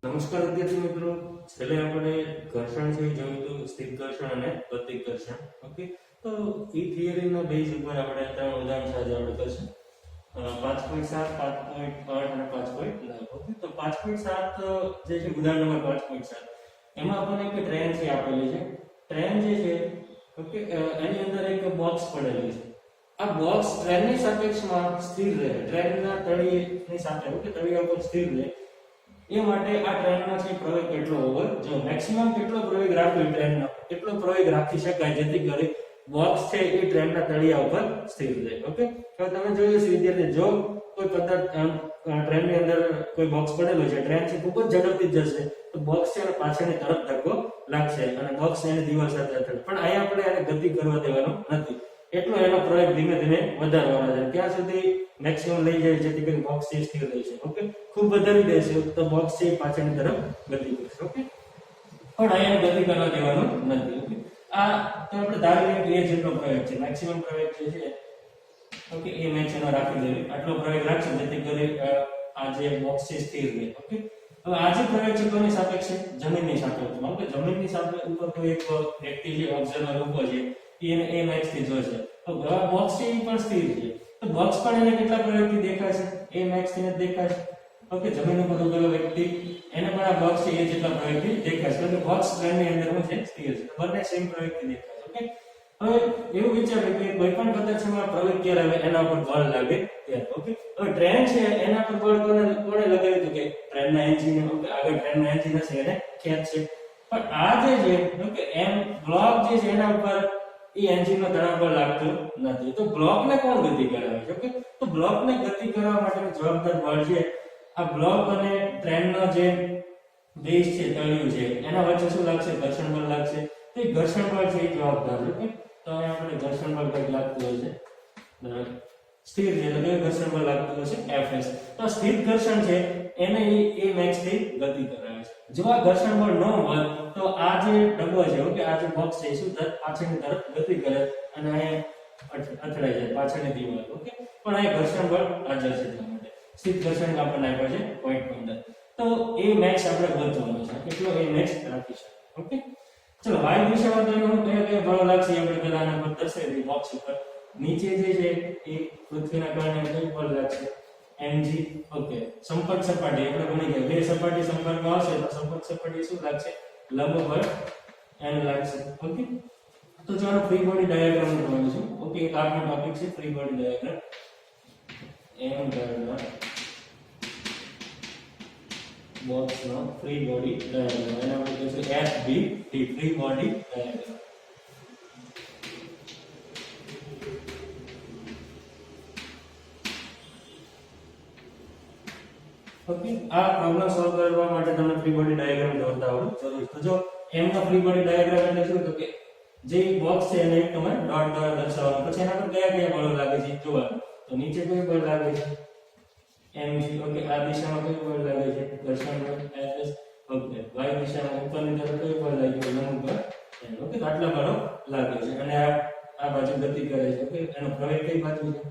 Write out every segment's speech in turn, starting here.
નમસ્કાર વિદ્યાર્થી મિત્રો, છેલ્લે આપણે ઘર્ષણ છે જોયું હતું, સ્થિર ઘર્ષણ અને ગતિક ઘર્ષણ. ઓકે, તો એ થિયરીના બેઝ ઉપર આપણે ત્રણ ઉદાહરણ સાથે આપણે કરશું. 5.7, 5.8 અને 5.9. ઓકે, તો 5.7 જે છે ઉદાહરણ નંબર 5.7, એમાં આપણને એક ટ્રેન છે આપેલી છે. ટ્રેન જે છે, ઓકે, એની અંદર એક બોક્સ પડેલી છે. આ બોક્સ ટ્રેનની સાપેક્ષમાં સ્થિર રહે, ટ્રેનના તળિયેની સાથે, ઓકે, તળિયા ઉપર સ્થિર રહે. એ માટે આ ટ્રેનનો છે પ્રવેગ કેટલો હોવો જોઈએ, મેક્સિમમ કેટલો પ્રવેગ રાખવો ટ્રેનનો, કેટલો પ્રવેગ રાખી શકાય જેથી કરી બોક્સ છે એ ટ્રેનના તળિયા ઉપર સ્થિર રહે. ઓકે, તો તમે જોયું છે વિદ્યાર્થી, જો કોઈ પદાર્થ ટ્રેનની અંદર કોઈ બોક્સ પડેલો છે, ટ્રેન છે ખૂબ જ ઝડપથી જશે તો બોક્સ છે અને પાછળની તરફ ધક્કો લાગશે અને બોક્સ એની દિવાલ સાથે અથડે. પણ અહીંયા આપણે એને ગતિ કરવા દેવાનું નથી, એટલો એનો પ્રવેગ ધીમે ધીમે વધારવાનો છે, ત્યાં સુધી મેક્સિમમ લઈ જાય જેથી કરીને બોક્સ છે સ્થિર રહે છે. ઓકે, ખૂબ વધારી દેશે તો બોક્સ છે પાછળની તરફ ગતિ કરશે. ઓકે, પણ અહીંયા ગતિ કરવા દેવાનું નથી. ઓકે, આ તો આપણે ધારી લઈએ કે એ જેટલો પ્રવેગ છે, મેક્સિમમ પ્રવેગ જે છે, ઓકે, એ મેચ એનો રાખી દેવી, આટલો પ્રવેગ રાખશે જેથી કરી આ જે બોક્સ છે સ્થિર રહે. ઓકે, હવે આ જે પ્રવેગ છે કોની સાપેક્ષે? જમીનની સાપેક્ષમાં. ઓકે, જમીનની સાપેક્ષ ઉપર કોઈ એક વ્યક્તિ છે, ઓબ્ઝર્વર ઉભો છે, એને એ મેચ થી જોશે તો બોક્સ છે એ પણ સ્થિર છે, તો બોક્સ પણ એને કેટલા પ્રવેગથી દેખાશે? એ મેક્સ થી દેખાશે. ઓકે, જમીન ઉપર ઉભેલો વ્યક્તિ એને પણ આ બોક્સ છે એ જેટલા પ્રવેગથી દેખાશે, એટલે બોક્સ ટ્રેનની અંદર હું છે સ્થિર છે, બંને સેમ પ્રવેગથી દેખાશે. ઓકે, હવે એવું વિચારો કે કોઈ પણ પદાર્થમાં પ્રવેગ ક્યારે આવે એના ઉપર બળ લાગે ત્યારે. ઓકે, હવે ટ્રેન છે એના પર બળ કોને લગાવ્યું હતું? કે ટ્રેનના એન્જિન. ઓકે, આગળ ટ્રેનના એન્જિન હશે એને ખેંચશે. પણ આ જે છે, ઓકે, એમ બ્લોક જે છે એના ઉપર એ એન્જિનનો તણાવ બળ લાગતું નથી, તો બ્લોકને કોણ ગતિ કરાવે છે? ઓકે, તો બ્લોકને ગતિ કરવા માટેનું જવાબદાર બળ છે આ બ્લોક અને ટ્રેનનો જે બેઝ છે, તળિયું છે, એના વચ્ચે શું લાગશે? ઘર્ષણ બળ લાગશે. તો એ ઘર્ષણ બળ છે એ જવાબદાર છે. ઓકે, તો અહીંયા આપણે ઘર્ષણ બળ કંઈક લાગતું હોય છે, બરાબર, સ્થિર છે એટલે ઘર્ષણ બળ લાગતું હશે Fs. તો સ્થિર ઘર્ષણ છે એને એ મેક્સ થી ગતિ કરાવે છે. જો આ ઘર્ષણ બળ ન હોય તો આ જે ડબ્બો છે, ઓકે, આ જે બોક્સ છે શું થાય? પાછળની તરફ ગતિ કરે અને અહીંયા અથડાઈ જાય પાછળની દિવાલ. ઓકે, પણ અહીં ઘર્ષણ બળ હાજર છે, એટલા માટે સ્થિર ઘર્ષણ આપણને આપ્યો છે 0.15. તો એ મેક્સ આપણે ગોતવાનો છે, કેટલો એ મેક્સ રાખી શકે. ઓકે, ચલો વાય દિશામાં તો હું કયા બળો લાગશે આપણે પહેલા આના પર દર્શાવી દઈએ. બોક્સ ઉપર નીચે જે છે એ પૃથ્વીના કારણે કઈ બળ લાગશે? mg. ઓકે, સંપર્ક સપાટી આપણે ભણી ગયા, બે સપાટી સંપર્કમાં આવશે તો સંપર્ક સપાટી શું લાગશે? લંબ બળ n લાગશે. ઓકે, તો ચાલો ફ્રી બોડી ડાયાગ્રામ જોવાનું છે. ઓકે, એક આપનો ટોપિક છે ફ્રી બોડી ડાયાગ્રામ. m દ્વારા બોક્સનો ફ્રી બોડી ડાયાગ્રામ, એના આપણે કહીશું FBD, free body diagram. Okay, આ પ્રોબ્લેમ સોલ્વ કરવા માટે તમને ફ્રી બોડી ડાયાગ્રામ દોરતા આવડવું જરૂરી છે. તો જો m નો ફ્રી બોડી ડાયાગ્રામ એટલે શું? તો કે જે બોક્સ છે એને તમે ડોટ દ્વારા દર્શાવવાનું, પછી એના પર કયા કયા બળો લાગે છે જોવાનું. તો નીચે કોઈ બળ લાગે છે? mg. ઓકે, આ દિશામાં કયું બળ લાગે છે? ઘર્ષણ બળ Fs. ઓકે, y દિશામાં ઉપરની તરફ કયું બળ લાગે છે? લંબ બળ n. ઓકે, તો આટલા બળો લાગે છે અને આ બાજુ ગતિ કરે છે. ઓકે, એનો પ્રવેગ કઈ બાજુ છે?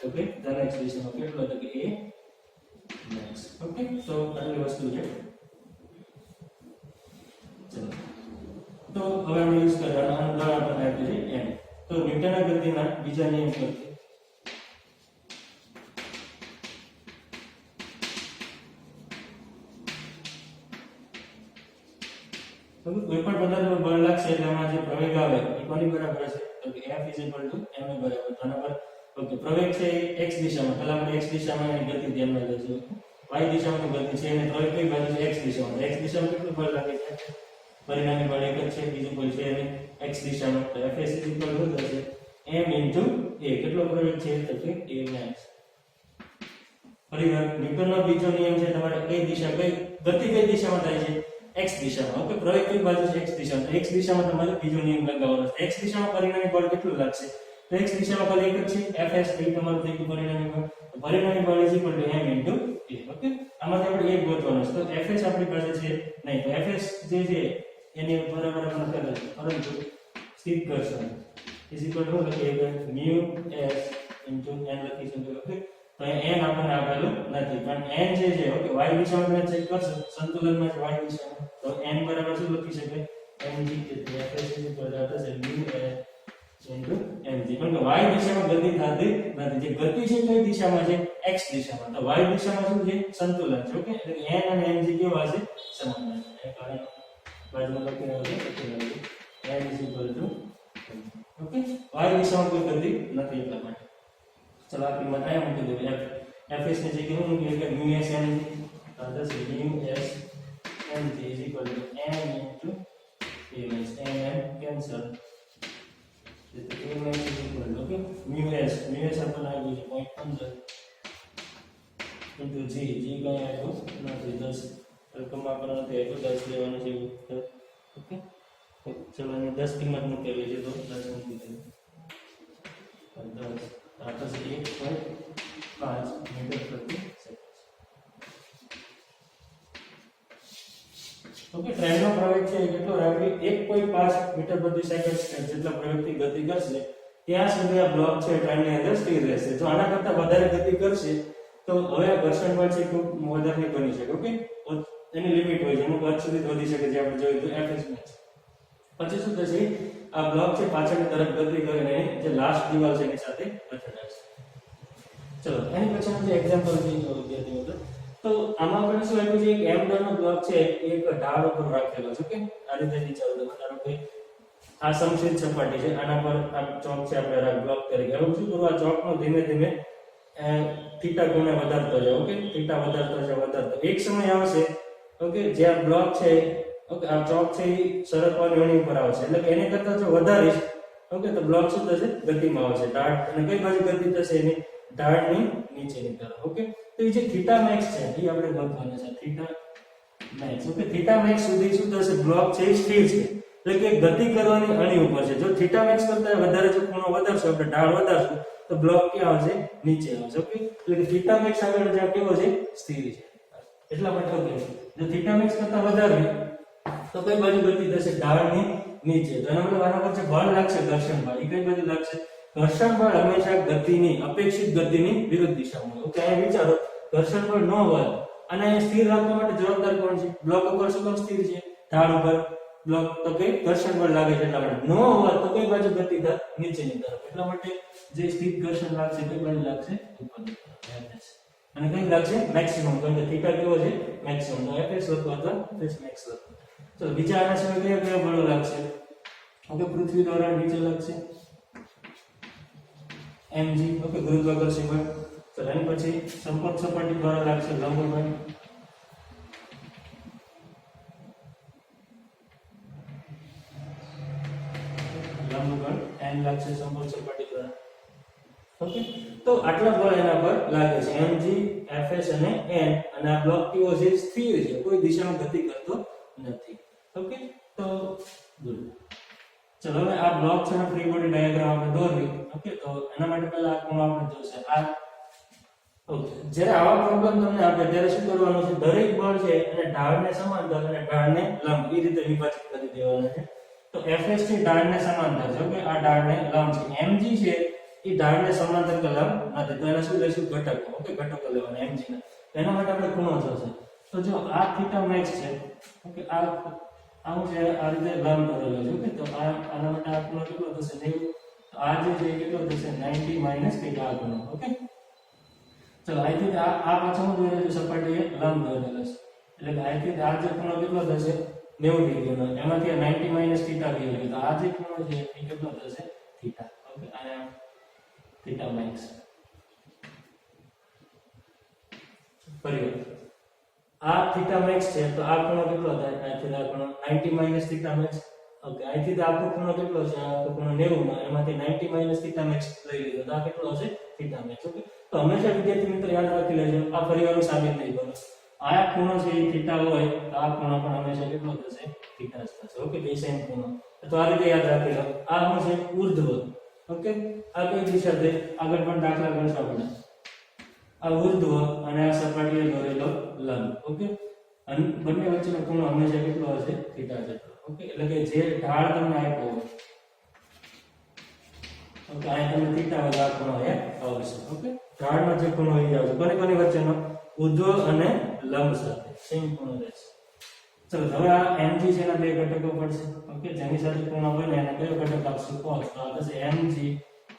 ઓકે, ધન x દિશામાં કેટલો? તો કે a max. ઓકે, તો આટલી વસ્તુ છે. ચલો, તો હવે આપણે યુઝ કરવાનો અંદર આપણને આપ્યું છે m. તો ન્યૂટનના ગતિના બીજા નિયમ પરથી કોઈ પણ પદાર્થમાં બળ લાગશે એટલે આમાં જે પ્રવેગ આવે એ કોની બરાબર છે? તો કે F m બરાબર. તો આના પર ઓકે, પ્રવેગ છે x દિશામાં, પહેલા આપણે x દિશામાં એની ગતિ ધ્યાનમાં લઈશું. y દિશામાં ગતિ છે અને પ્રવેગ કઈ બાજુ છે? x દિશામાં. x દિશામાં કેટલું બળ લાગે છે? પરિણામી બળ એક જ છે, બીજું બળ છે અને x દિશામાં. તો Fs શું થશે? m a. કેટલો પ્રવેગ છે? તો કે a max. ફરીવાર ન્યૂટનનો બીજો નિયમ છે, તમારે કઈ દિશા, કઈ ગતિ કઈ દિશામાં થાય છે? x દિશામાં. ઓકે, પ્રવેગ કઈ બાજુ છે? x દિશામાં. x દિશામાં તમારે બીજો નિયમ લગાવવાનો છે. x દિશામાં પરિણામી બળ કેટલું લાગશે? તો x દિશામાં બળ એક જ છે, Fs એ તમારું થઈ ગયું પરિણામી બળ. તો પરિણામી બળ m a. ઓકે, આમાંથી આપણે એક ગોતવાનું છે. તો Fs આપણી પાસે છે નહીં, તો Fs જે છે એની બરાબર આપણે કરે છે, પરંતુ સ્થિર ઘર્ષણ = લખીએ કે μ s * n લખી શકીએ. ઓકે, તો n આપણને આપેલું નથી પણ n જે છે ઓકે y દિશામાં તમે ચેક કરશો સંતુલનમાં છે y દિશામાં તો n બરાબર શું લખી શકાય mg એટલે fs ઇક્વલ ટુ થશે into mg પણ કે y દિશામાં ગતિ થતી નથી જે ગતિ છે કઈ દિશામાં છે x દિશામાં તો y દિશામાં શું છે સંતુલન છે ઓકે એટલે n અને mg કેવા છે સમાન છે એ કારણ બાજુમાં લખી રહ્યો છું n equal to okay y દિશામાં કોઈ ગતિ નથી એટલા માટે चलो आप किंमत आया मूकी दो fs ने जगह હું મૂકી કે μs n thus μs n is equal to n into ms n cancel ms is equal to okay μs अपन आ गई 0.15 into g કઈ આવ્યો નથી 10 રકમ આપણને નથી આવ્યો 10 લેવાનું છે ઓકે ચલો અને 10 કિંમત મૂકેલી છે તો 10 મૂકી દઈએ 10 आता से 1.5 मीटर प्रति सेकंड ओके ट्रेन નો પ્રવેગ છે કેટલો રાખવી 1.5 મીટર પ્રતિ સેકન્ડ જેટલા પ્રવેગથી ગતિ કરશે ત્યાં સુધી આ બ્લોક છે ટ્રેન ની અંદર સ્થિર રહેશે જો આના કરતા વધારે ગતિ કરશે તો હવે ઘર્ષણ બળ છે ખૂબ વધારે નહીં બની શકે ઓકે એની લિમિટ હોય છે અમુક હદ સુધી વધી શકે જે આપણે જોયું તો fs મેચ પછી શું થશે આ બ્લોક છે પાછળની તરફ ગતિ કરીને જે લાસ્ટ દિવાલ છે એની સાથે અથડાશે ચલો એની પછી જે એક્ઝામ્પલ જોઈએ વિદ્યાર્થી મિત્રો તો આમાં આપણે શું આપ્યું છે એક m નો બ્લોક છે એક ઢાળ ઉપર રાખેલો છે કે આ રીતે નીચે આવતો ધારો કે આ સમક્ષિત સપાટી છે આના પર આ ચોક છે આપણે બ્લોક તરીકે હવે શું કરવું આ ચોકનો ધીમે ધીમે થીટા કોણે વધારતો જાય ઓકે થીટા વધારતો એક સમય આવશે ઓકે જે આ બ્લોક છે ઓકે આ ચોક છે એ સરકવાની અણી ઉપર આવશે એટલે કે એને કરતા જો વધારીશ ઓકે તો બ્લોક શું થશે ગતિમાં આવશે ઢાળ અને કઈ બાજુ ગતિ થશે એની ઢાળની નીચેની તરફ ઓકે તો એ જે થીટા મેક્સ છે એ આપણે ગોતવાનું છે theta max okay theta max સુધી શું થશે બ્લોક છે એ સ્થિર છે એટલે કે ગતિ કરવાની અણી ઉપર છે જો થીટા મેક્સ કરતા વધારે જો ખૂણો વધારશું આપણે ઢાળ વધારશું તો બ્લોક ક્યાં આવશે નીચે આવશે ઓકે એટલે કે થીટા મેક્સ આગળ જ્યાં કેવો છે સ્થિર છે એટલા માટે ઓકે જો થીટા મેક્સ કરતા વધારે તો કઈ બાજુ ગતિ થશે ઢાળની નીચે તો એનો મતલબ આના પર જે બળ લાગશે ઘર્ષણ બળ એ કઈ બાજુ લાગશે ઘર્ષણ બળ હંમેશા ગતિની અપેક્ષિત ગતિની વિરુદ્ધ દિશામાં હોય ઓકે અહીં વિચારો ઘર્ષણ બળ ન હોય અને સ્થિર રાખવા માટે જવાબદાર કોણ છે બ્લોક ઉપર શું કામ સ્થિર છે ઢાળ ઉપર બ્લોક તો કઈ ઘર્ષણ બળ લાગે છે એટલા માટે ન હોય તો કઈ બાજુ ગતિ થાય નીચેની તરફ એટલા માટે જે સ્થિર ઘર્ષણ લાગશે કઈ બાજુ લાગશે ઉપરની તરફ અને કઈ લાગશે મેક્સિમમ કારણ કે થીટા કેવો છે મેક્સિમમ તો fs લખો અથવા fs max લખો તો બીજા આના સિવાય કયા બળો લાગશે ઓકે પૃથ્વી દ્વારા નીચે લાગશે mg ઓકે ગુરુત્વાકર્ષણ બળ તો એની પછી સંપર્ક સપાટી દ્વારા લાગશે લંબ બળ n લાગશે સંપર્ક સપાટી દ્વારા ઓકે તો આટલા બળ એના પર લાગે છે mg fs અને n અને આ બ્લોક કેવો છે સ્થિર છે કોઈ દિશામાં ગતિ કરતો નથી ઓકે તો ગુડ ચલો હવે આ બ્લોક છે ફ્રી બોડી ડાયાગ્રામ આપણે દોરવી ઓકે તો એના માટે પહેલા આ કોણ આપણે જોશે આ ઓકે જ્યારે આવા પ્રોબ્લેમ તમને આપે ત્યારે શું કરવાનું છે દરેક બળ છે અને ઢાળને સમાંતર અને ઢાળને લંબ એ રીતે વિભાજિત કરી દેવાના છે તો fs થી ઢાળને સમાંતર છે ઓકે આ ઢાળને લંબ છે mg છે એ ઢાળને સમાંતર કે લંબ નથી તો એને શું લેશું ઘટકો ઓકે ઘટકો લેવાના mg ના એના માટે આપણે ખૂણો જોશે તો જો આ થીટા મેક્સ છે ઓકે આ આવું છે આ રીતે લંબ દોરેલો છે ઓકે તો આ આના માટે આ ખૂણો કેટલો થશે 90 તો આ જે છે કેટલો થશે 90 - થીટા આ ખૂણો ઓકે ચલો અહીંથી આ પાછળનો દોરેલો છે સપાટીએ લંબ દોરેલો છે એટલે કે અહીંથી આ જે ખૂણો કેટલો થશે 90 ડિગ્રીનો એમાંથી 90 - થીટા ગયો એટલે તો આ જે ખૂણો છે એ કેટલો થશે થીટા ઓકે આ થીટા મેક્સ પરિવર્તન આ થીટા મેક્સ છે તો આ ખૂણો કેટલો થાય અહીંથી આ ખૂણો 90 - થીટા મેક્સ ઓકે અહીંથી આ ખૂણો કેટલો છે આ ખૂણો 90 માં એમાંથી 90 - થીટા મેક્સ લઈ લીધો તો આ કેટલો હશે થીટા મેક્સ ઓકે તો હંમેશા વિદ્યાર્થી મિત્રો યાદ રાખી લેજો આ ફરીવાર સાબિત નહીં કરો આ ખૂણો છે એ થીટા હોય તો આ ખૂણો પણ હંમેશા કેટલો થશે થીટા જ થશે ઓકે બે સેમ ખૂણો તો આ રીતે યાદ રાખી લો આ શું છે ઊર્ધ્વ ઓકે આ કઈ દિશા છે આગળ પણ દાખલા કરશું આપણે આ ઊર્ધ્વ અને આ સપાટીએ દોરેલો લંબ ઓકે અને બંને વચ્ચેનો ખૂણો હંમેશા કેટલો હશે થીટા જેટલો ઓકે એટલે કે જે ઢાળ તમને આપ્યો હોય ઓકે આ તમે થીટા વગર આ ખૂણો આવશે ઓકે ઢાળનો જે ખૂણો એ આવશે કોની વચ્ચેનો ઉર્ધ્વ અને લંબ સાથે સેમ ખૂણો રહેશે. ચલો હવે આ mg છે એના બે ઘટકો પડશે. ઓકે, જેની સાથે ખૂણો બને એને કયો ઘટક આપશે? cos. તો આ થશે mg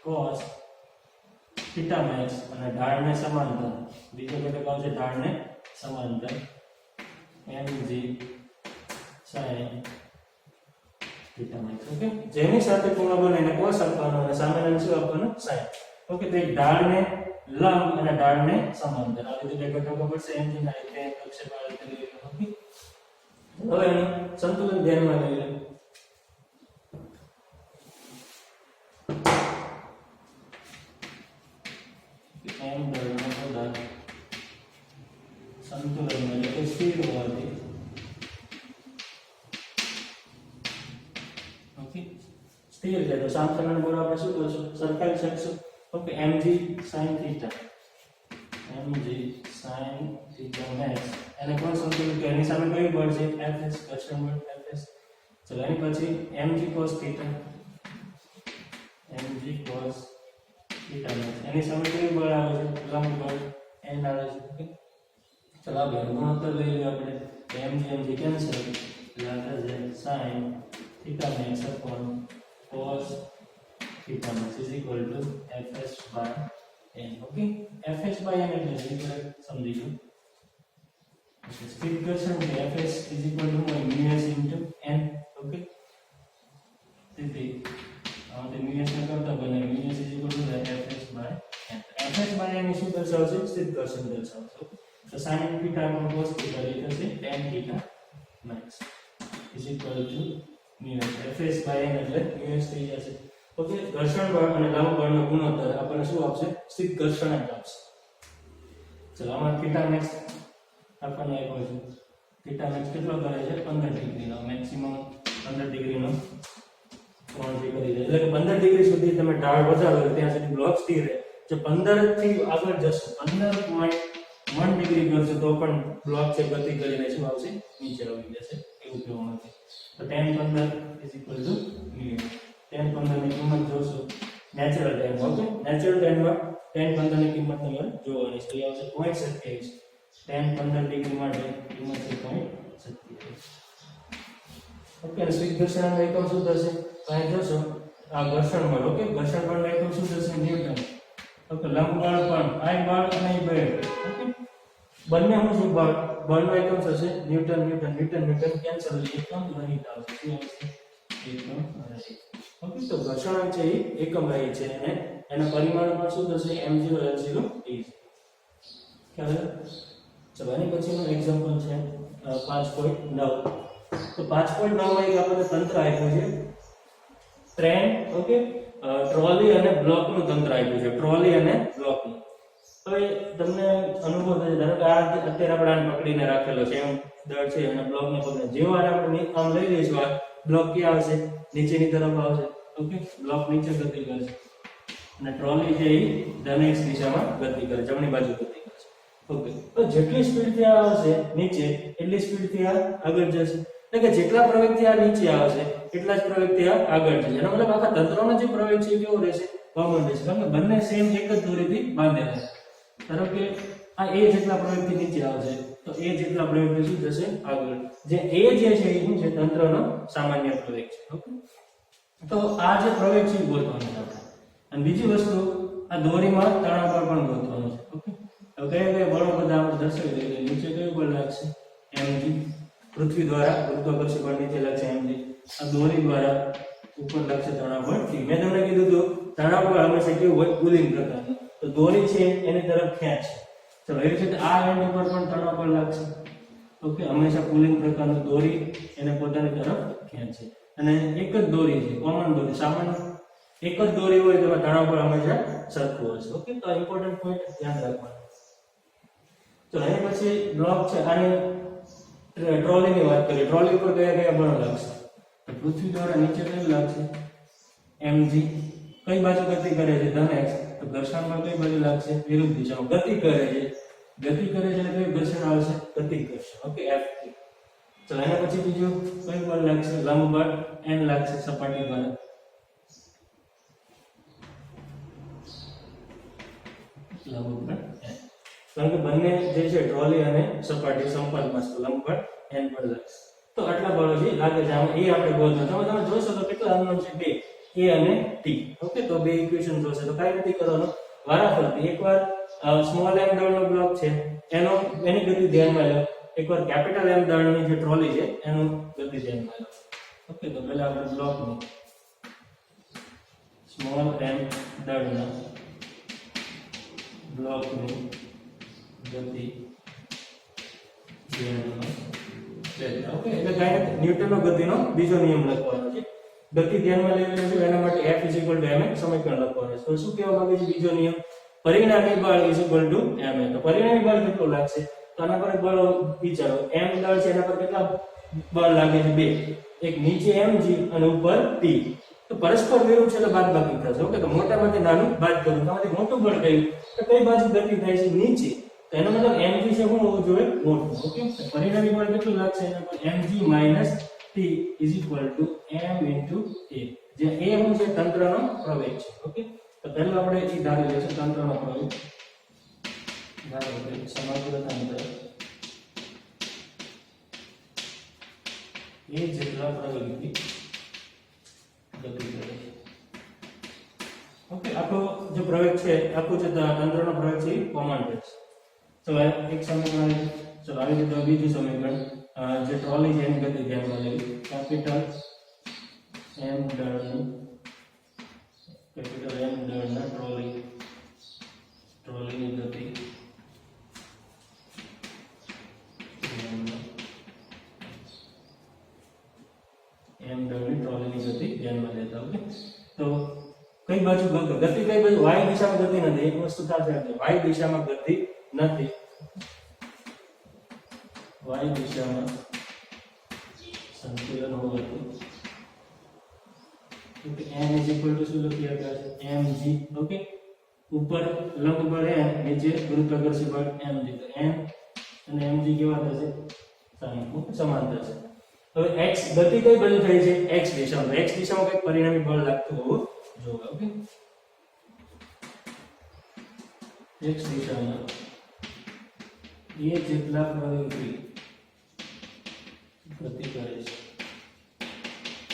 cos થીટા મેક્સ અને ઢાળને સમાંતર બીજો ઘટક આવશે ઢાળને સમાંતર mg sin theta max. Okay, જેની સાથે ખૂણો બને એને cos આપવાનો અને સામેનો શું આપવાનો? sin. ઓકે, તો એક ઢાળને લંબ અને ઢાળને સમાંતર આ રીતે બે ઘટકો પડશે mg ના એટલે પ્રક્ષેપ આ રીતે લઈ લો. ઓકે, હવે એનું સંતુલન ધ્યાનમાં લઈ લો. m દળનો પદાર્થ સંતુલન એટલે કે સ્થિર હોવાથી ઓકે સ્થિર છે તો સામસામેના બળ આપણે શું કરશું? સરખાવી શકશું. Okay, mg sin θ mg sin θ max એને કોણ સંતુલિત કરે? એની સામે કયું બળ છે? fs ઘર્ષણ બળ fs. ચલો એની પછી mg cos θ mg cos θ max એની સામે કયું બળ આવે છે? લંબ બળ n આવે છે. ઓકે, ચલો આ બે ગુણોત્તર લઈ લઈએ આપણે. mg કેન્સલ એટલે આ થશે sin θ max upon cos θ max is equal to fs by n. Okay, fs by n એટલે સમજી લો સ્થિર ઘર્ષણ છે fs is equal to μs into n. Okay, તેથી આમાંથી μs ને કરતા બને μs is equal to fs by n. fs by n શું દર્શાવશે? સ્થિર ઘર્ષણ દર્શાવશે. તો sin θ upon cos θ એટલે થશે tan θ max is equal to μs. fs by n એટલે μs થઈ જશે. ઓકે, ઘર્ષણ બળ અને લંબ બળનો ગુણોત્તર આપણને શું આપશે? સ્થિર ઘર્ષણ આપશે. ચલો આમાં θ max આપણને આપ્યો છે. θ max કેટલો કરે છે? 15 ડિગ્રીનો મેક્સિમમ 15 ડિગ્રીનો કોણ જે કરી દે એટલે કે 15 ડિગ્રી સુધી તમે ઢાળ વધારો ત્યાં સુધી બ્લોક સ્થિર રહે. જો 15 થી આગળ જશો 15.1 ડિગ્રી કરશો તો પણ બ્લોક છે ગતિ કરીને શું આવશે? નીચે આવી જશે એવું કહેવામાં આવે. તો tan 15 μ. tan 15 ની કિંમત જોશો natural tan. Okay, natural tan માં tan 15 ની કિંમત તમારે જોવાની છે. એ આવશે 0.27. tan 15 ડિગ્રી માટે કિંમત છે 0.27. ઓકે, અને સ્થિર ઘર્ષણનો એકમ શું થશે? અહીં જોશો આ ઘર્ષણ બળ. ઓકે, ઘર્ષણ બળનો એકમ શું થશે? ન્યૂટન. ઓકે, લંબ બળ પણ આ બળ અને એ બળ. ઓકે, બંને શું છે? બળનો એકમ થશે ન્યૂટન. કેન્સલ એકમ રહિત આવશે. શું આવશે? એકમ રહિત. ઓકે, તો ઘર્ષણ છે એ એકમ રહિત છે અને એના પરિમાણ પણ શું થશે? m0 l0 e છે. ખ્યાલ? ચલો એની પછીનું એક્ઝામ્પલ છે 5.9. તો 5.9 માં એક આપણને તંત્ર આપ્યું છે ટ્રેન. ઓકે, ટ્રોલી અને બ્લોકનું તંત્ર આપ્યું છે. ટ્રોલી અને બ્લોકનું. હવે તમને અનુભવ થશે ધારો કે આ અત્યારે આપણે આને પકડીને રાખેલો છે એમ દળ છે અને બ્લોકને પકડીને જેવો આપણે આમ લઈ લઈશું આ બ્લોક ક્યાં આવશે? નીચેની તરફ આવશે. ઓકે, બ્લોક નીચે ગતિ કરશે અને ટ્રોલી છે એ ધન દિશામાં ગતિ કરે, જમણી બાજુ ગતિ કરે. ઓકે, તો જેટલી સ્પીડ થી આવશે નીચે એટલી સ્પીડ થી આ આગળ જશે. એટલે કે જેટલા પ્રવેગથી આ નીચે આવશે એટલા જ પ્રવેગથી આ આગળ જશે. એનો મતલબ આખા તંત્રનો જે પ્રવેગ છે કેવો રહેશે? કોમન રહેશે, કારણ કે બંને સેમ એક જ દોરીથી બાંધેલા છે. ધારો કે આ a જેટલા પ્રવેગથી નીચે આવશે તો a જેટલા પ્રવેગથી શું જશે? આગળ. જે a જે છે એ શું છે? તંત્રનો સામાન્ય પ્રવેગ છે. ઓકે, તો આ જે પ્રવેગ છે એ ગોતવાનો છે આપણે. અને બીજી વસ્તુ આ દોરીમાં તણાવ બળ પણ ગોતવાનું છે. ઓકે, હવે કયા બળો બધા આપણે દર્શાવી દઈએ. નીચે કયું બળ લાગશે? mg. પૃથ્વી દ્વારા ગુરુત્વાકર્ષણ બળ નીચે લાગશે mg. આ દોરી દ્વારા ઉપર લાગશે તણાવ બળ t. મેં તમને કીધું હતું તણાવ બળ હંમેશા કેવું હોય? પુલિંગ પ્રકારનું. તો દોરી છે એની તરફ ખેંચ. ચલો એવી રીતે આ એન્ડ ઉપર પણ તણાવ બળ લાગશે. ઓકે, હંમેશા પુલિંગ પ્રકારનું દોરી એને પોતાની તરફ ખેંચે અને એક જ દોરી છે, કોમન દોરી, સામાન્ય એક જ દોરી હોય તો તણાવ બળ હંમેશા સરખું હશે. ઓકે, તો ઇમ્પોર્ટન્ટ પોઈન્ટ ધ્યાન રાખવાનું. તો એની પછી બ્લોક છે આની ટ્રોલીની વાત કરીએ. ટ્રોલી ઉપર કયા બળો લાગશે? તો પૃથ્વી દ્વારા નીચે કયું લાગશે? mg. કઈ બાજુ ગતિ કરે છે? ધન x. તો ઘર્ષણ બળ કઈ બાજુ લાગશે? વિરુદ્ધ દિશામાં ગતિ કરે છે. કયું ઘર્ષણ આવશે? ગતિ ઘર્ષણ. Okay, f. ચલો એના પછી બીજું કયું બળ લાગશે? લંબ બળ n લાગશે સપાટી દ્વારા. લંબબળ n, કારણ કે બંને જે છે ટ્રોલી અને સપાટી સંપર્કમાં છે, લંબબળ n પર લાગશે. તો આટલા બળો જે લાગે છે આમાં એ આપણે ગોતવા. તમે જોશો તો કેટલા અનનોન છે? બે, a અને t. ઓકે, તો બે ઇક્વેશન જોશે. તો કઈ રીતે કરવાનું? વારાફરતી એકવાર સ્મોલ m દળનો બ્લોક છે એની ગતિ ધ્યાનમાં લો, એકવાર કેપિટલ M દળની જે ટ્રોલી છે એનું ગતિ ધ્યાનમાં લો. ઓકે, તો પહેલા આપણે બ્લોકની સ્મોલ m દળના બ્લોકની ગતિ ધ્યાનમાં લેતા. ઓકે, એટલે કાંઈ ન્યૂટનનો ગતિનો બીજો નિયમ લખવાનો છે. ગતિ ધ્યાનમાં લેવાનો છે એના માટે F mx સમીકરણ લખવાનું છે. તો શું કહેવા માંગે છે બીજો નિયમ? પરિણામી બળ ma. તો પરિણામી બળ કેટલું લાગશે? તો આના પર બળ વિચારો. m દળ છે એના પર કેટલા બળ લાગે છે? બે. એક નીચે mg અને ઉપર t. તો પરસ્પર વિરુદ્ધ છે એટલે બાદબાકી થશે. ઓકે, તો મોટામાંથી નાનું બાદ કરું. તમારે મોટું બળ કયું? તો કઈ બાજુ ગતિ થાય છે? નીચે. તો એનો મતલબ mg છે શું હોવું જોઈએ? મોટું. ઓકે, પરિણામી બળ કેટલું લાગશે? એના પર mg - t m * a. જે a શું છે? તંત્રનો પ્રવેગ છે. ઓકે, તો પહેલા આપણે એ ધારી લઈશું તંત્રનો પ્રવેગ. ધારો કે સમગ્ર તંત્ર એ જેટલા પ્રવેગથી ગતિ કરે છે. ઓકે, આખો જે પ્રવેગ છે આખું જે તંત્રનો પ્રવેગ છે એ કોમન છે. ચલો એક સમીકરણ, ચલો આવી રીતે બીજું સમીકરણ, જે ટ્રોલી છે એની ગતિ ધ્યાનમાં લેવી. કેપિટલ M દળની ટ્રોલીની ગતિ M દળની ટ્રોલીની ગતિ ધ્યાનમાં લેતા. ઓકે, તો કઈ બાજુ ગતિ? કઈ બાજુ? y દિશામાં ગતિ નથી. એક વસ્તુ થશે, y દિશામાં ગતિ નથી. y દિશામાં સંતુલન હોવાથી n શું લખી શકાય? mg. ઓકે, ઉપર લંબ બળ n, નીચે ગુરુત્વાકર્ષણ બળ mg. તો n અને mg કેવા થશે? સમાન થશે. હવે x ગતિ કઈ બાજુ થઈ છે? x દિશામાં. x દિશામાં કઈ પરિણામી બળ લાગતું હોવું જોઈએ. ઓકે, x દિશામાં એ જેટલા પ્રવેગથી ગતિ કરે છે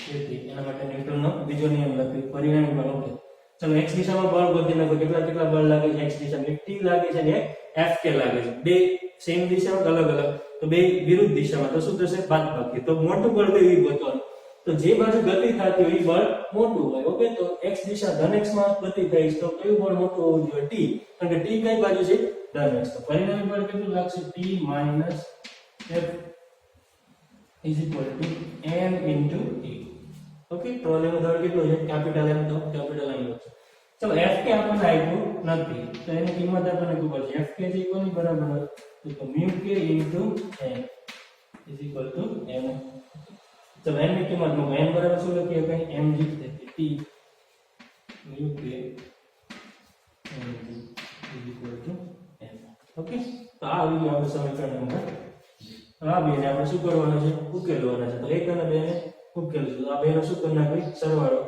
તેથી એના માટે ન્યૂટનનો બીજો નિયમ લખી પરિણામી બળ. ઓકે, ચલો x દિશામાં બળ ગોતી નાખો. કેટલા બળ લાગે છે? x દિશામાં એક t લાગે છે અને એક F k લાગે છે. બે સેમ દિશામાં અલગ અલગ, તો બે વિરુદ્ધ દિશામાં. તો શું થશે? બાદબાકી. તો મોટું બળ કયું ગોતવાનું? તો જે બાજુ ગતિ થતી હોય એ બળ મોટું હોય. ઓકે, તો x દિશા ધન x માં ગતિ થઈ છે તો કયું બળ મોટું હોવું જોઈએ? t. કારણ કે t કઈ બાજુ છે? ધન x. તો પરિણામી બળ કેટલું લાગશે? t - F m * t. Okay, ટ્રોલીનો દળ કેટલો છે? Capital M. તો કેપિટલ M છે. ચલો Fk આપણને આપ્યું નથી તો એની કિંમત આપણને ખબર છે. Fk છે કોની બરાબર હોય? તો μk * n m. ચલો n ની કિંમત મૂકો. n બરાબર શું લખીએ? કઈ mg તેથી t μk mg n. Okay, તો આ આવી ગયું આપણું સમીકરણ નંબર. આ બેને આપણે શું કરવાનું છે? ઉકેલવાના છે. તો 1 અને 2 ને ઉકેલીશું. આ બેનો શું કરી નાખવી? સરવાળો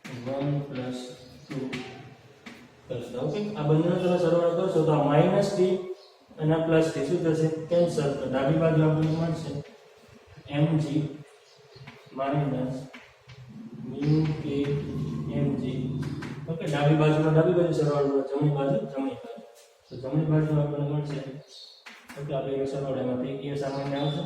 1 + 2 કરશો. ઓકે, આ બંનેનો તમે સરવાળો કરશો તો આ -t અને આ +t શું થશે? કેન્સલ. તો ડાબી બાજુ આપણને મળશે mg - μk mg. ઓકે, ડાબી બાજુ સરવાળો, જમણી બાજુ. તો જમણી બાજુ આપણને મળશે. ઓકે, આ બેનો સરવાળો એમાંથી a સામાન્ય આવશે.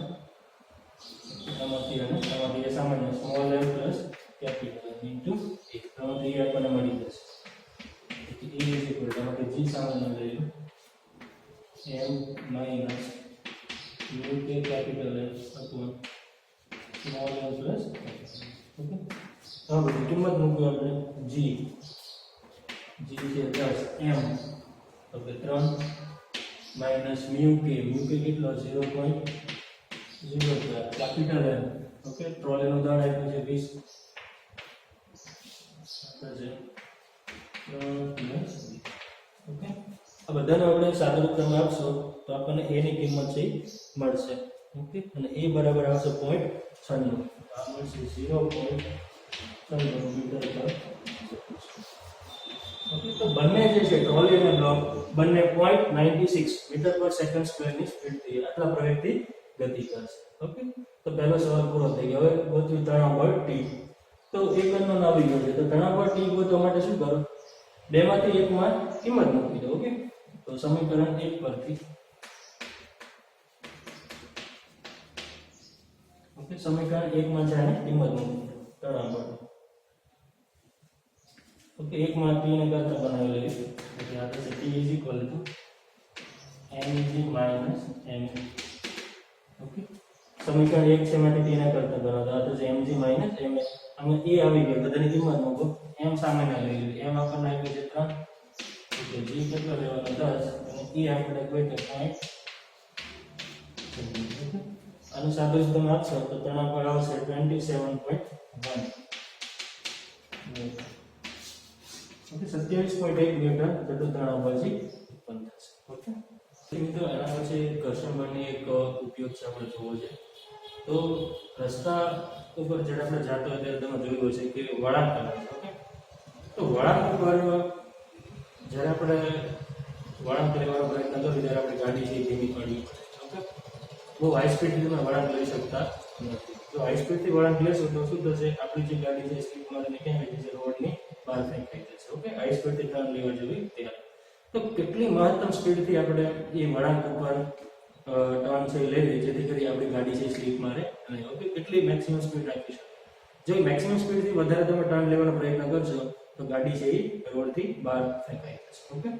આમાંથી અને આમાંથી a સામાન્ય small m + capital m * a. આમાંથી a આપણને મળી જશે. તેથી a આમાંથી g સામાન્ય લઈ m - μk capital M small m + okay, હવે બધી કિંમત મૂકવી આપણે. g છે 10 m. ઓકે, 3 - μk કેટલો? 0.04 કેપિટલ M. ઓકે, ટ્રોલીનું દળ આપ્યું છે 20 છે 3 + ઓકે, આ બધાને આપણે સાદુરૂપ ક્રમ આપશો તો આપણને a ની કિંમત છે મળશે. ઓકે, અને a બરાબર આવશે 0.96. આ મળશે 0.96. કઈ કરું મીટર પર ઓકે તો બંને જે છે ટ્રોલી અને બ્લોક બંને 0.96 મીટર પર સેકન્ડ સ્ક્વેરની સ્પીડથી આટલા પ્રવેગથી ગતિ કરશે ઓકે તો પહેલો સવાલ પૂરો થઈ ગયો હવે ગોત્યું તણાવ બળ ટી તો એક અનનોન આવી ગયો છે તો તણાવ બળ ટી ગોતવા માટે શું કરો બેમાંથી એકમાં કિંમત મૂકી દો ઓકે તો સમીકરણ 1 પરથી ઓકે સમીકરણ 1 માં છે કિંમત મૂકી તણાવ બળ ओके एक में p ने करता बनावी लेवी એટલે આપણે છે t = mg - m ओके समीकरण 1 છે માટે t ને કરતા બનાવતા તો mg - m અમે a આવી ગયો બધાની કિંમત મૂકો m સામે ના લઈ લે m આપણને આવી છે 3 ઓકે g કેટલો લેવાનો 10 અને e આપણે કોઈ તો 0.5 આનું સાદું તમે આપશો તો તણાવ બળ આવશે 27.1 ओके 27.1 ન્યૂટન જેટલું તણાવ બળ ઉત્પન્ન થશે ઓકે મિત્રો એના પછી ઘર્ષણ બળની એક ઉપયોગ છે આપણે જોવો છે તો રસ્તા ઉપર જ્યારે આપણે જાતો હોય ત્યારે તમે જોયું હશે કે વળાંક આવે છે ઓકે તો વળાંક ઉપર જ્યારે આપણે વળાંક લેવાનો પ્રયત્ન કરીએ ત્યારે આપણી ગાડી છે ધીમી પડવી પડે ઓકે બહુ હાઈ સ્પીડથી તમે વળાંક લઈ શકતા નથી જો હાઈ સ્પીડથી વળાંક લેશો તો શું થશે આપણી જે ગાડી છે સ્પીડ મારીને ક્યાં આવી જશે રોડની બહાર ફેંકાઈ જશે ઓકે હાઈ સ્પીડથી ટર્ન લેવા જેવી ત્યારે તો કેટલી મહત્તમ સ્પીડથી આપણે એ વળાંક ઉપર ટર્ન છે લેવી જેથી કરી આપણી ગાડી છે સ્લીપ મારે અને ઓકે કેટલી મેક્સિમમ સ્પીડ રાખી શકે જો મેક્સિમમ સ્પીડથી વધારે તમે ટર્ન લેવાનો પ્રયત્ન કરશો તો ગાડી છે એ રોડથી બહાર ફેંકાઈ જશે ઓકે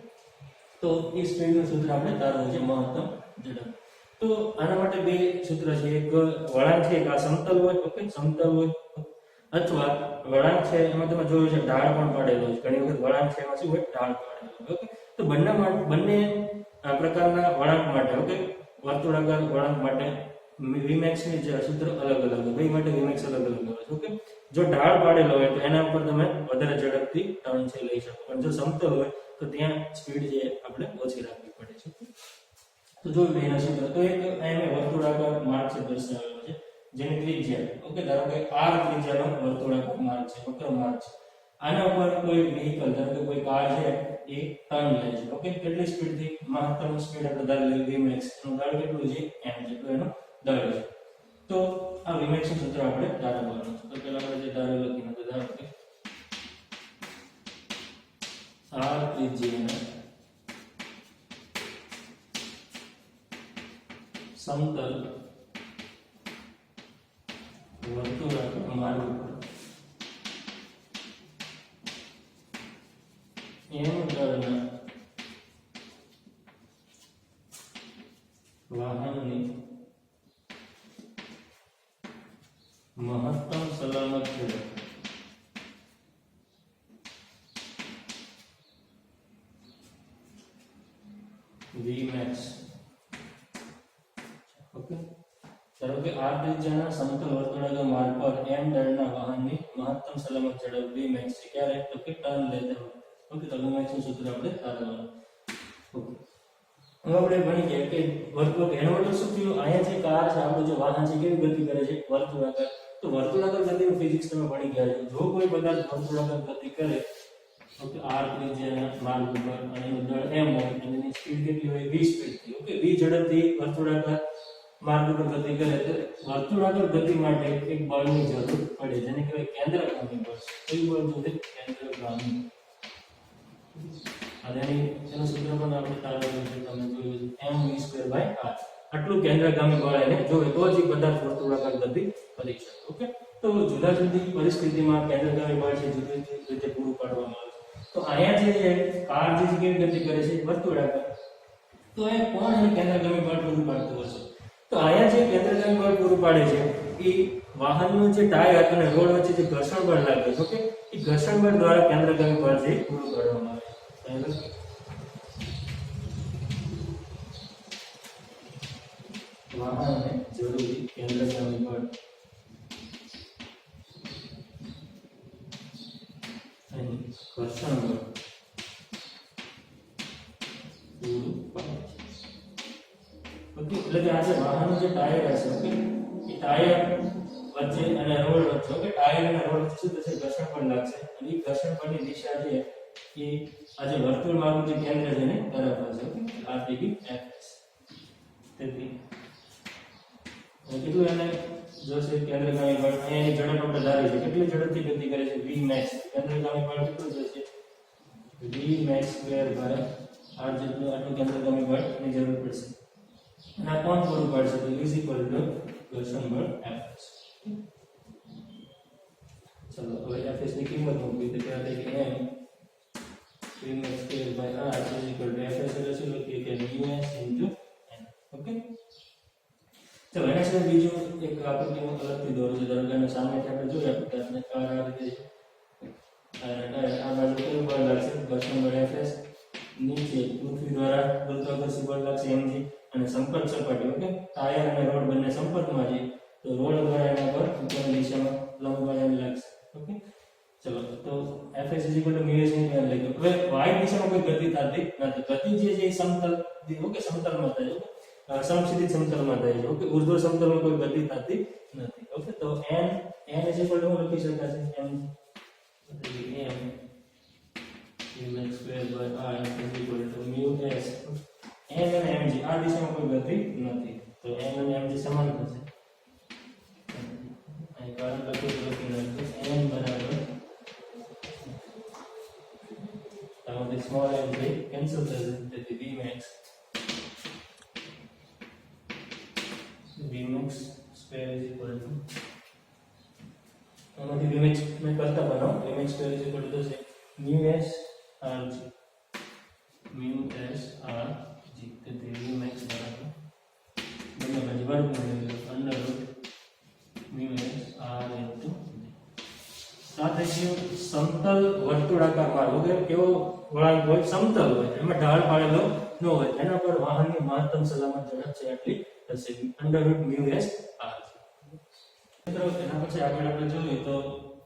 તો એ સ્પીડનું સૂત્ર આપણે તારવું છે મહત્તમ ઝડપ તો આના માટે બે સૂત્ર છે એક વળાંક છે એક આ સમતલ હોય ઓકે સમતલ હોય અથવા વળાંક છે એમાં તમે જોયું છે ઢાળ પણ પડેલો છે ઘણી વખત વળાંક છે એમાં શું હોય ઢાળ પડેલો ઓકે તો બંને પ્રકારના વળાંક માટે ઓકે વર્તુળાકાર વળાંક માટે Vmax ની જે સૂત્ર અલગ અલગ હોય બે માટે Vmax અલગ અલગ હોય ઓકે જો ઢાળ પાડેલો હોય તો એના ઉપર તમે વધારે ઝડપથી ટર્ન છે લઈ શકો પણ જો સમતલ હોય તો ત્યાં સ્પીડ જે આપણે ઓછી રાખવી પડે છે તો જો એના સૂત્ર તો એક અહીંયા વર્તુળાકાર માર્ગ છે દર્શાવેલો છે જેની ત્રિજ્યા ઓકે ધારો કે r ત્રિજ્યાનો વર્તુળાકાર માર્ગ છે વક્ર માર્ગ છે આના ઉપર કોઈ વ્હીકલ ધારો કે કોઈ કાર છે એ ટર્ન લે છે ઓકે કેટલી સ્પીડથી મહત્તમ સ્પીડ આપણે ધારી લઈએ Vmax નું દળ કેટલું છે m જેટલું એનો દળ છે તો આ Vmax નું સૂત્ર આપણે ધારવાનું છે તો પહેલા આપણે જે ધારેલું લખીને તો ધારો કે r ત્રિજ્યાના સમતલ વર્તુળાકાર માર્ગ પર m દળના વાહનની મહત્તમ સલામત ઝડપ Vmax ઓકે ધારો કે r ત્રિજ્યાના સમતલ વર્તુળાકાર માર્ગ પર m દળના વાહનની મહત્તમ સલામત ઝડપ Vmax છે ક્યારે તો કે ટર્ન લેતા હોય ઓકે તો Vmax નું સૂત્ર આપણે તારવાનું ઓકે હવે આપણે ભણી ગયા કે વર્તુળ એનો મતલબ શું થયું અહીંયા જે કાર છે આપણું જે વાહન છે કેવી ગતિ કરે છે વર્તુળાકાર તો વર્તુળાકાર ગતિનું ફિઝિક્સ તમે ભણી ગયા છો જો કોઈ પદાર્થ વર્તુળાકાર ગતિ કરે ઓકે r ત્રિજ્યાના માર્ગ ઉપર અને એનું દળ m હોય અને એની સ્પીડ કેટલી હોય v સ્પીડથી ઓકે v ઝડપથી વર્તુળાકાર માર્ગ ઉપર ગતિ કરે તો વર્તુળાકાર ગતિ માટે એક બળની જરૂર પડે જેને કહેવાય કેન્દ્રગામી બળ કયું બળ જોઈએ કેન્દ્રગામી અને એનું સૂત્ર પણ આપણે તારવેલું છે તમે જોયું છે mv²r આટલું કેન્દ્રગામી બળ એને જોઈએ તો જ પદાર્થ વર્તુળાકાર ગતિ કરી શકે ઓકે તો જુદા જુદી પરિસ્થિતિમાં કેન્દ્રગામી બળ છે જુદી જુદી રીતે પૂરું પાડવામાં આવે તો અહીંયા જે કાર જે કેવી ગતિ કરે છે વર્તુળાકાર તો એ કોણ એને કેન્દ્રગામી બળ પૂરું પાડતું હશે તો અહીંયા જે કેન્દ્રગામી બળ પૂરું પાડે છે એ વાહનનું જે ટાયર અને રોડ વચ્ચે જે ઘર્ષણ બળ લાગે છે ઓકે એ ઘર્ષણ બળ દ્વારા કેન્દ્રગામી બળ જે પૂરું પાડવામાં આવે છે વાહનને જરૂરી કેન્દ્રગામી બળ અને ઘર્ષણ બળ પૂરું પાડે છે ઓકે એટલે કે આ જે વાહનનું જે ટાયર હશે ઓકે એ ટાયર વચ્ચે અને રોડ વચ્ચે ઓકે ટાયર અને રોડ વચ્ચે શું થશે ઘર્ષણ બળ લાગશે અને એ ઘર્ષણ બળની દિશા છે એ આ જે વર્તુળમાં જે કેન્દ્ર છે ને તરફ હશે ઓકે આ થઈ ગઈ fs તેથી કેટલું એને જોશે કેન્દ્રગામી બળ અહીંયાની ઝડપ આપણે ધારી છે કેટલી ઝડપથી ગતિ કરે છે v max કેન્દ્રગામી બળ કેટલું જશે v max સ્ક્વેર ભાગ્યા r જેટલું આટલું કેન્દ્રગામી બળની જરૂર પડશે અને આ કોણ પૂરું પાડશે તો ઇઝ ઇક્વલ ટુ ઘર્ષણ બળ fs ચલો હવે fs ની કિંમત મૂકવી તો ત્યાં થઈ કે m v max સ્ક્વેર ભાગ્યા r is equal two fs એટલે શું લખીએ કે vs ઇન્ટુ n ઓકે ચલો એના સિવાય બીજું એક આકૃતિ હું અલગથી દોરું છું ધારો કે સામેથી આપણે જોઈએ આપણે તમને કાર આ રીતે આ બાજુ કેવું બળ લાગશે ઘર્ષણ બળ fs નીચે પૃથ્વી દ્વારા ગુરુત્વાકર્ષણ બળ લાગશે mg અને સંપર્ક સપાટી ઓકે ટાયર અને રોડ બંને સંપર્કમાં છે તો રોડ દ્વારા એના પર ઉપરની દિશામાં લંબ બળ m લાગશે ઓકે ચલો તો fs µs ની અંદર લખ્યું હવે y દિશામાં કોઈ ગતિ થતી નથી ગતિ જે છે એ સમતલ ઓકે સમતલમાં થાય છે સમક્ષિતિજ સમતલમાં થાય છે ઓકે ઉર્ધ્વ સમતલમાં કોઈ ગતિ થતી નથી ઓકે તો n હું લખી શકાશે m mx square by r is equal to μs n અને mg આ દિશામાં કોઈ ગતિ નથી તો n અને mg સમાન થશે અહીં કારણ લખી નાખીએ n બરાબર આમાંથી સ્મોલ m થી કેન્સલ થશે તેથી vmax square is equal to આમાંથી vmax મેં કરતા બનાવો vmax square is equal to છે μs rg તેથી vmax બરાબર બંને બાજુ વર્ગમૂળ under route μs r into સાથે જે સમતલ વર્તુળાકાર માર્ગ વગેરે કેવો વળાંક હોય સમતલ હોય એમાં ઢાળ પાડેલો ન હોય એના પર વાહનની મહત્તમ સલામત ઝડપ છે એટલી થશે અંડર રૂટ μs r મિત્રો એના પછી આગળ આપણે જોઈએ તો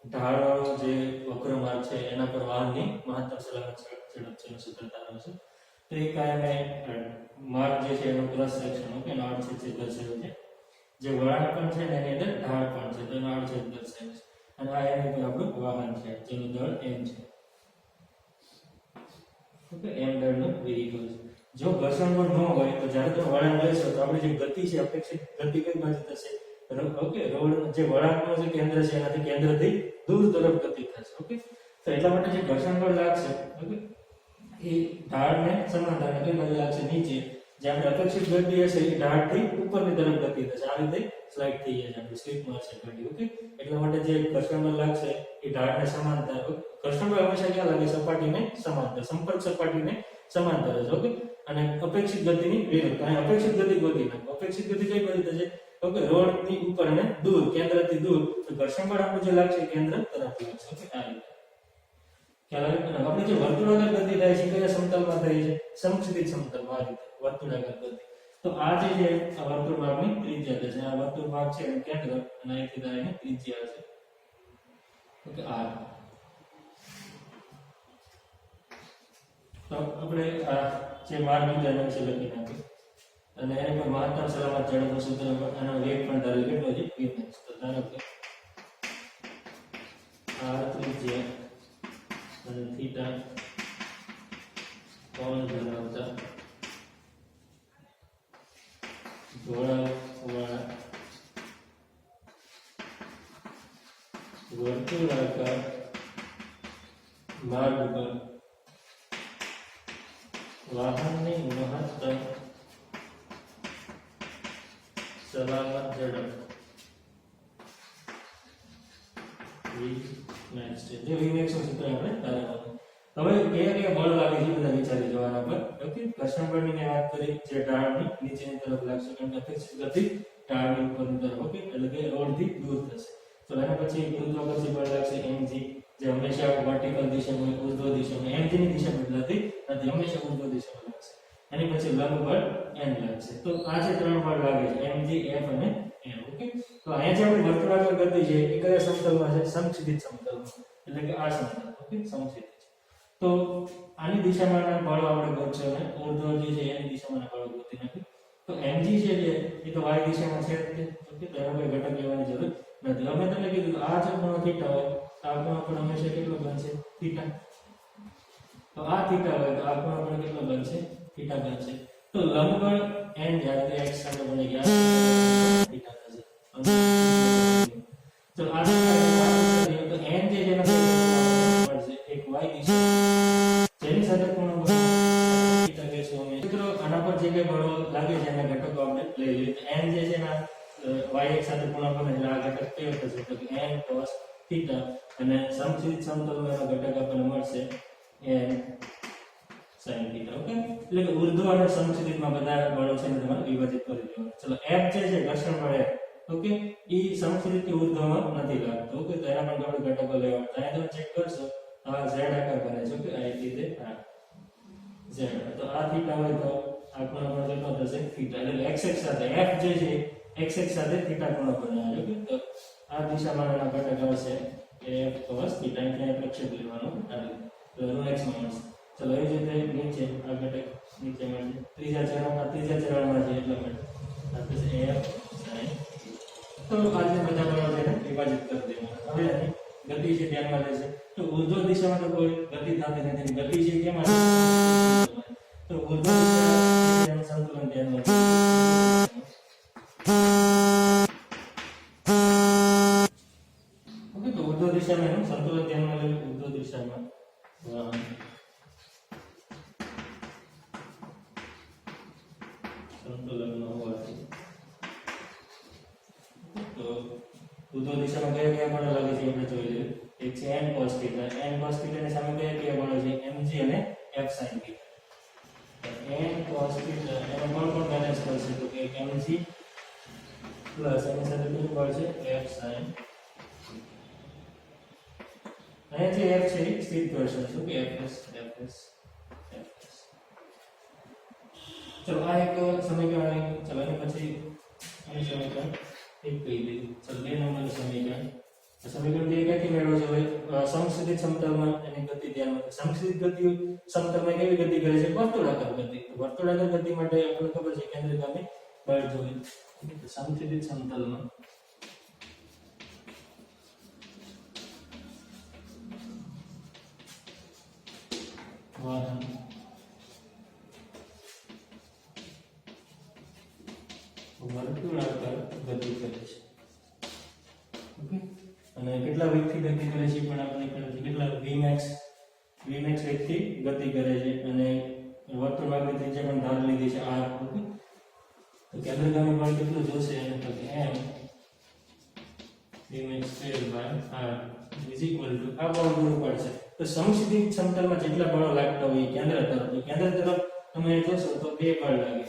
ઢાળવાળો જે વક્ર માર્ગ છે એના પર વાહનની મહત્તમ સલામત ઝડપ છે સૂત્રતા છે તો એ કારણે માર્ગ જે છે એનો ક્રોસ સેક્શન ઓકે નો આડછેદ દર્શાવ્યો છે જે વળાંક પણ છે ને એની અંદર ઢાળ પણ છે તો એનો આડછેદ દર્શાવે છે અને આ એની ઉપર આપણું વાહન છે જેનું દળ m છે ઓકે m દળનું વેહિકલ છે જો ઘર્ષણ બળ ન હોય તો જ્યારે તમે વળાંક લેશો તો આપણી જે ગતિ છે અપેક્ષિત ગતિ કઈ બાજુ થશે ઓકે રોડ જે વળાંકનું જે કેન્દ્ર છે એનાથી કેન્દ્રથી દૂર તરફ ગતિ થશે ઓકે તો એટલા માટે જે ઘર્ષણ બળ લાગશે ઓકે એ ઢાળને સમાંતર કઈ બાજુ લાગશે નીચે જે આપણે અપેક્ષિત ગતિ હશે એ ઢાળથી ઉપરની તરફ ગતિ થશે આ રીતે સ્લાઇડ થઈ જાય આપણે સ્લીપ મારશે ગાડી ઓકે એટલા માટે જે ઘર્ષણ બળ લાગશે એ ઢાળને સમાંતર ઘર્ષણ બળ હંમેશા ક્યાં લાગે સપાટીને સમાંતર સંપર્ક સપાટીને સમાંતર છે ઓકે અને અપેક્ષિત ગતિની વિરુદ્ધ અહીં અપેક્ષિત ગતિ ગોતી નાખો અપેક્ષિત ગતિ કઈ બાજુ થશે ઓકે રોડ ની ઉપર અને દૂર કેન્દ્રથી દૂર તો ઘર્ષણ બળ આપણું જે લાગશે કેન્દ્ર તરફ લાગશે ઓકે આ રીતે ખ્યાલ આવે આપણે જે વર્તુળાકાર ગતિ થાય છે કયા સમતલમાં થાય છે સમક્ષિતિજ સમતલમાં આ રીતે વર્તુળાકાર ગતિ તો આ જે છે આ વર્તુળ માર્ગની ત્રિજ્યા છે આ વર્તુળ માર્ગ છે એનું કેન્દ્ર અને અહીંથી દાયની ત્રિજ્યા છે ઓકે r તો આપણે આ જે માર્ગ વિધાન છે લખી નાખીએ અને એની પર મહત્તમ સલામત ઝડપનું સૂત્ર આનો વેગ પણ ધારી કેટલો છે vmax તો ધારો કે r ત્રિજ્યા અને થીટા કોણ ધરાવતા ઢોળાવવાળા વર્તુળાકાર માર્ગ પર વાહનની મહત્તમ સલામત ઝડપ vmax છે જે vmax નું સૂત્ર આપણે ધારવાનું હવે કયા બળ લાગે છે બધા વિચારી જવાના પર ઓકે ઘર્ષણ બળની મેં વાત કરી જે ઢાળની નીચેની તરફ લાગશે કારણ કે અપેક્ષિત ગતિ ઢાળની ઉપરની તરફ ઓકે એટલે કે રોડથી દૂર થશે તો એના પછી ગુરુત્વાકર્ષણ બળ લાગશે mg જે હંમેશા વર્ટિકલ દિશામાં ઉર્ધ્વ દિશામાં mg ની દિશા બદલાતી નથી હંમેશા ઉર્ધ્વ દિશામાં લાગશે એની પછી લંબ બળ n લાગશે તો આ જે ત્રણ બળ લાગે છે mg f અને n ઓકે તો અહીંયા જે આપણી વર્તુળાકાર ગતિ છે એ કયા સમતલમાં છે સમક્ષિતિજ સમતલમાં એટલે કે આ સમતલ ઓકે સમક્ષિતિજ તો આની દિશામાં બળ આપણે ગોતશે અને ઉર્ધ્વ જે છે એની દિશામાં બળ ગોતી નાખી તો mg છે જે એ તો y દિશામાં છે ઓકે તો એનો કોઈ ઘટક લેવાની જરૂર નથી. અમે તમને કીધું આ જે ખૂણો થીટા હોય આ ખૂણો પણ હંમેશા કેટલો બનશે થીટા. તો આ થીટા હોય તો આ ખૂણો પણ કેટલો બનશે થીટા બનશે. તો લંબગોળ n જ્યારે x સાથે બને ગયા થીટા થશે. તો આ તો n જે જેના મળશે એક y દિશા જેની સાથે ખૂણો બને થીટા કહેશું અમે. મિત્રો આના પર જે કે બળો લાગે છે એના ઘટકો આપણે લઈ લઈએ. તો n જે છે ના y x સાથે ખૂણો બને એટલે આ ઘટક કયો થશે તો n cos થીટા અને સમછેદ સમતલમાં એનો ઘટક આપણને મળશે n sin થીટા. ઓકે, એટલે કે ઉર્ધ્વ અને સમછેદમાં બધા બળો છે ને તમારે વિભાજિત કરી દેવાના. ચલો f જે છે ઘર્ષણ બળ f, ઓકે, ઈ સમછેદ કે ઉર્ધ્વમાં નથી લાગતું. ઓકે, તો એના પણ આપણે ઘટકો લેવા. અહીંયા તમે ચેક કરશો આ z આકાર બને છે. ઓકે, આ રીતે આ z. તો આ થીટા હોય તો આ ખૂણો પણ કેટલો થશે થીટા. એટલે x x સાથે f જે છે x x સાથે થીટા ખૂણો બનાવે. ઓકે, તો આ દિશામાં એના ઘટક આવશે f cos થીટા. એટલે પ્રક્ષેપ લેવાનો આવે તો ઋણ x માં મળશે. ચલો એ જ રીતે નીચે આ ઘટક નીચે મળશે ત્રીજા ચરણમાં છે એટલા માટે આ થશે f sin. તો આજે બધા બળો છે વિભાજિત કરી દેવાના. હવે ગતિ છે ધ્યાનમાં લેશે તો ઉર્ધ્વ દિશામાં તો કોઈ ગતિ થતી નથી. ગતિ છે કેમ તો ઉર્ધ્વ દિશાનું સંતુલન ધ્યાનમાં લેશે. ઓકે, તો ઉર્ધ્વ દિશામાં એનું સંતુલન ધ્યાનમાં લેવું. ઉર્ધ્વ દિશામાં સંતુલન હોવાથી તો ઉર્ધ્વ દિશામાં કયા કયા બળો લાગે છે આપણે જોઈ લઈએ. એક છે n cos theta. n cos theta ની સામે કયા કયા બળો છે mg અને f sin theta. n cos theta એનો બળ પણ બેલેન્સ કરશે તો કે mg પ્લસ એની સાથે બીજું બળ છે f sin. અહીંયા જે f છે એ સ્થિર ઘર્ષણ શું કે fs. ચલો આ એક સમીકરણ. ચલો એની પછી આ સમીકરણ એક કહી દીધું. ચલો 2 નંબરનું સમીકરણ. સમીકરણ 2 ક્યાંથી મેળવો છો? સમક્ષિતિજ સમતલમાં એની ગતિ ધ્યાનમાં. સમક્ષિતિજ ગતિ સમતલમાં કેવી ગતિ કરે છે? વર્તુળાકાર ગતિ. વર્તુળાકાર ગતિ માટે આપણને ખબર છે કેન્દ્રગામી બળ જોઈએ. સમક્ષિતિજ સમતલમાં વાહન વર્તુળાકાર ગતિ કરે છે. ઓકે, અને કેટલા વેગથી ગતિ કરે છે પણ આપણને ખબર છે. કેટલા vmax વેગથી ગતિ કરે છે અને વર્તુળાકાર ત્રિજ્યા પણ ધાર લીધી છે r. ઓકે, તો કેન્દ્રગામી બળ કેટલું જોશે એને તો કે m vmax²r is equal to આ બળ પૂરું પડશે. તો સમક્ષિતિજ સમતલમાં જેટલા બળો લાગતા હોય કેન્દ્ર તરફ, તો કેન્દ્ર તરફ તમે જોશો તો બે બળ લાગે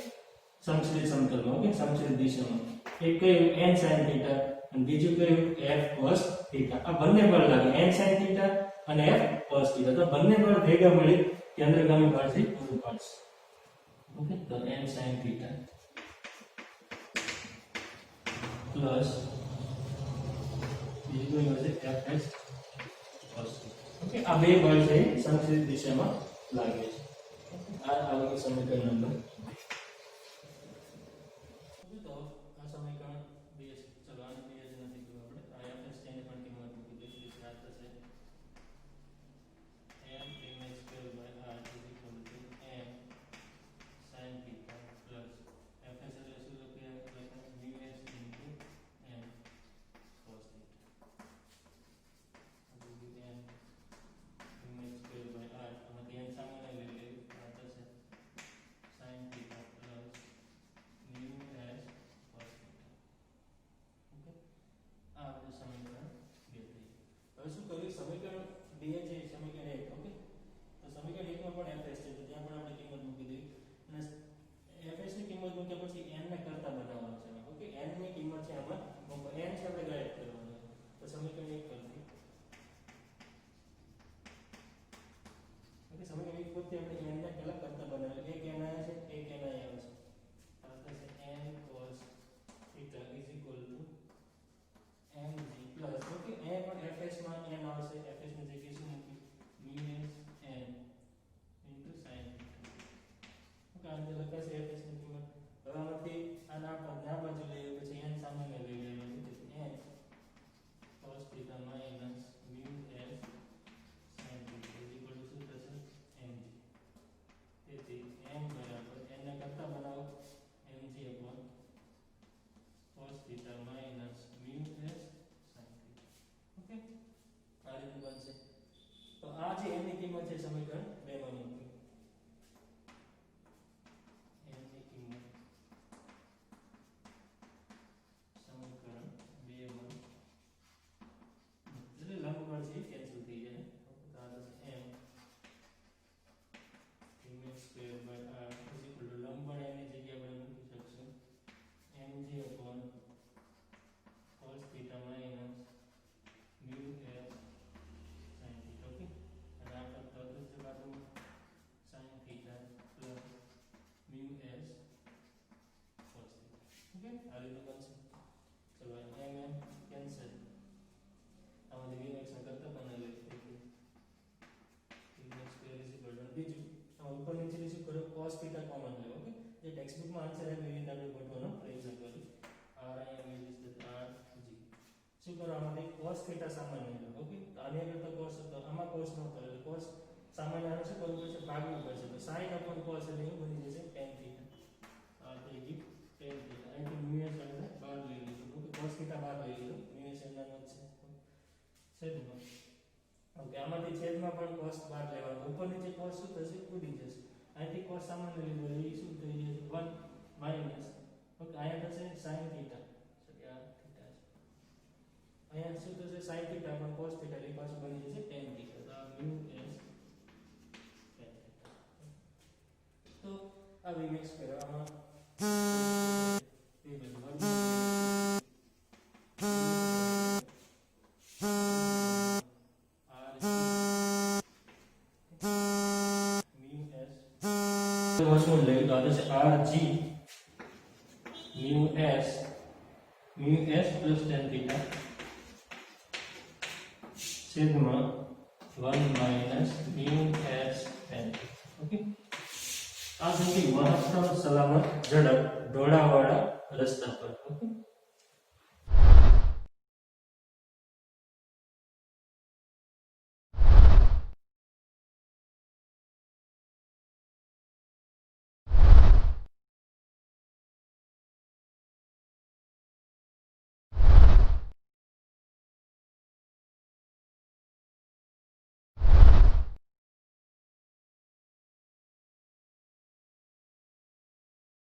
સમક્ષિતિજ સમતલમાં. ઓકે, સમક્ષિતિજ દિશામાં એક કયું n sin થીટા અને બીજું કયું f cos થીટા. આ બંને બળ લાગે n sin થીટા અને f cos થીટા. તો બંને બળ ભેગા મળી કેન્દ્રગામી બળથી પૂરું પાડશે. ઓકે, તો n sin થીટા પ્લસ બીજું કયું હશે fs cos થીટા. ઓકે, આ બે બળ છે સમક્ષિતિજ દિશામાં લાગે છે. આ આવતું સમીકરણ નંબર. તો આ સમીકરણ 2 છે. ચલો આને 2 જ નથી કીધું આપણે. આ fs તેને પણ કિંમત મૂકી દઈશું. એટલે આ થશે m vmax²r is equal to m sin theta plus fs એટલે શું લખીએ vs into m cos theta. આમાંથી n સામાન્ય લઈ લઈએ. આ થશે sin theta plus mu s cos theta. Okay, આ આપણું સમીકરણ 2 થઈ. હવે શું કર્યું? સમીકરણ 2 છે સમીકરણ 1. ઓકે, તો સમીકરણ 1 માં પણ fs છે તો ત્યાં પણ આપણે કિંમત મૂકી દઈએ અને fs ની કિંમત મૂક્યા પછી n ને કરતા બનાવવાનું છે. ઓકે, n ની કિંમત છે આમાં n છે આપણે ગાયબ કરવાનું છે. તો સમીકરણ 1 પરથી સમીકરણ 1 પરથી આપણે n ને પહેલા કરતા બનાવીએ. એક n આયા છે, એક n આયા આવે છે. આ થશે n cos theta is equal to mg plus. Okay, અહીંયા પણ fs માં n આવશે. fs ની જગ્યાએ શું મૂકી? vs n into sin theta. Okay, આ રીતે લખાશે fs ની કિંમત. હવે આમાંથી આ બાજુ લઈએ પછી n સામાન્ય લઈ લેવાનું છે. n જે m ની કિંમત છે સમીકરણ 2 માં મૂકી m ની કિંમત સમીકરણ 2 માં એટલે લંબગોળ છે કેન્સલ થઈ જાય તો આ થશે m mx square by r is equal to લંબગોળ એની જગ્યાએ આપણે મૂકી શકશું mg upon cos theta minus mu s sin theta. Okay, અને આ પદ અદૃશ્ય બાજુમાં sin theta plus mu s cos theta. Okay, આ રીતે બનશે. ચલો m કેન્સલ. આમાંથી vx ને કરતા પણ લઈ લઈએ. vx square is equal two બીજું ઉપર નીચે શું કરો cos theta કોમન લો. ઓકે, જે ટેક્સ્ટ બુકમાં આન્સર આપ્યો એ રીતે આપણે ગોઠવવાનો પ્રયત્ન કરીએ. r અહીંયા ઇઝ r g. શું કરો આમાંથી cos theta સામાન્ય લો. ઓકે, તો આની આગળ તો cos હતો, આમાં cos નહોતો એટલે cos સામાન્ય આને શું કરવું પડશે ભાગવું પડશે. તો sin upon cos એટલે એ બની જશે tan theta. આ થઈ ગઈ tan theta. અહીંથી mu s આપણે બહાર લઈ લીધું. ઓકે, cos theta બહાર લઈ લીધું. mu s એના નો છે છેદમાં. ઓકે, આમાંથી છેદમાં પણ cos બહાર લેવાનો. ઉપર નીચે cos શું થશે ઉડી જશે. અહીંથી cos સામાન્ય લીધો એટલે એ શું થઈ જશે 1 માઈનસ. ઓકે, અહીંયા થશે sin theta. સોરી આ theta છે. અહીંયા શું થશે sin theta પણ cos theta એટલે પાછું બની જશે tan theta. તો આ mu s tan theta. તો આ vx કરવામાં એ બધું mu s plus tan theta છેદમાં 1 minus mu s tan theta. Okay, આ સૌથી મહત્તમ સલામત ઝડપ ઢોળાવાળા રસ્તા પર. ઓકે.